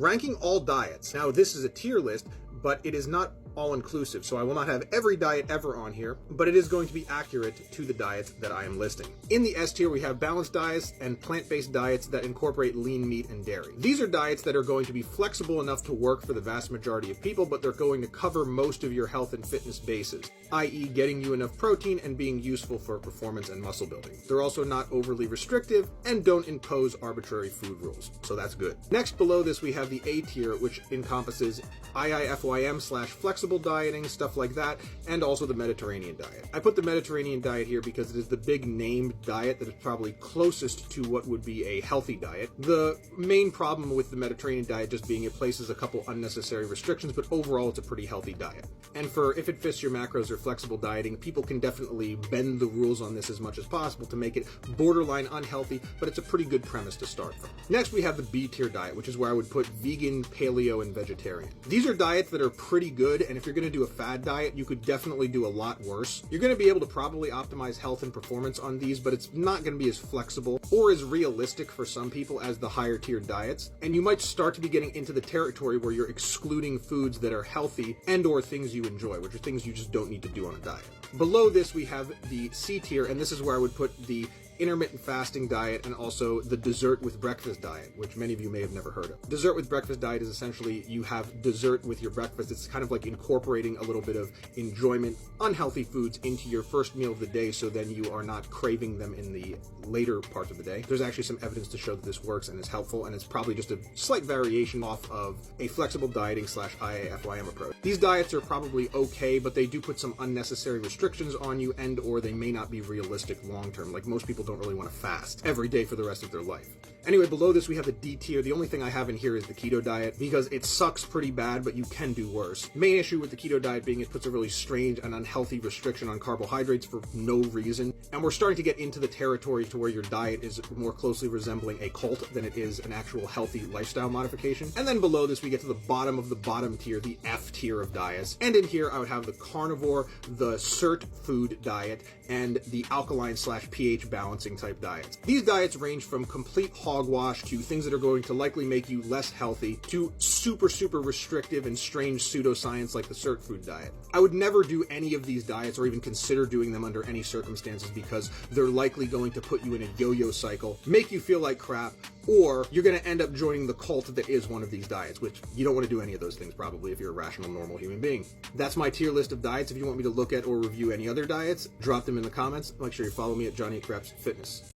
Ranking all diets. Now, this is a tier list, but it is not all-inclusive, so I will not have every diet ever on here, but it is going to be accurate to the diets that I am listing. In the S tier, we have balanced diets and plant-based diets that incorporate lean meat and dairy. These are diets that are going to be flexible enough to work for the vast majority of people, but they're going to cover most of your health and fitness bases, i.e. getting you enough protein and being useful for performance and muscle building. They're also not overly restrictive and don't impose arbitrary food rules, so that's good. Next, below this, we have the A tier, which encompasses IIFYM/flexible dieting, stuff like that, and also the Mediterranean diet. I put the Mediterranean diet here because it is the big named diet that is probably closest to what would be a healthy diet. The main problem with the Mediterranean diet just being it places a couple unnecessary restrictions, but overall it's a pretty healthy diet. And for if it fits your macros or flexible dieting, people can definitely bend the rules on this as much as possible to make it borderline unhealthy, but it's a pretty good premise to start from. Next, we have the B tier diet, which is where I would put vegan, paleo, and vegetarian. These are diets that are pretty good, and if you're going to do a fad diet, you could definitely do a lot worse. You're going to be able to probably optimize health and performance on these, but it's not going to be as flexible or as realistic for some people as the higher tier diets, and you might start to be getting into the territory where you're excluding foods that are healthy and or things you enjoy, which are things you just don't need to do on a diet. Below this, we have the C tier, and this is where I would put the intermittent fasting diet and also the dessert with breakfast diet, which many of you may have never heard of. Dessert with breakfast diet is essentially you have dessert with your breakfast. It's kind of like incorporating a little bit of enjoyment, unhealthy foods into your first meal of the day, so then you are not craving them in the later parts of the day. There's actually some evidence to show that this works and is helpful, and it's probably just a slight variation off of a flexible dieting /IIFYM approach. These diets are probably okay, but they do put some unnecessary restrictions on you, and or they may not be realistic long term. Like, most people don't really want to fast every day for the rest of their life. Anyway, below this we have the D tier. The only thing I have in here is the keto diet because it sucks pretty bad, but you can do worse. Main issue with the keto diet being it puts a really strange and unhealthy restriction on carbohydrates for no reason, and we're starting to get into the territory to where your diet is more closely resembling a cult than it is an actual healthy lifestyle modification. And then below this we get to the bottom of the bottom tier, the F tier of diets, and in here I would have the carnivore, the cert food diet, and the alkaline/pH balancing type diets. These diets range from complete hogwash to things that are going to likely make you less healthy to super restrictive and strange pseudoscience like the cert food diet. I would never do any of these diets or even consider doing them under any circumstances because they're likely going to put you in a yo-yo cycle, make you feel like crap, or you're going to end up joining the cult that is one of these diets, which you don't want to do any of those things probably if you're a rational, normal human being. That's my tier list of diets. If you want me to look at or review any other diets, drop them in the comments. Make sure you follow me at Johnny Krebs Fitness.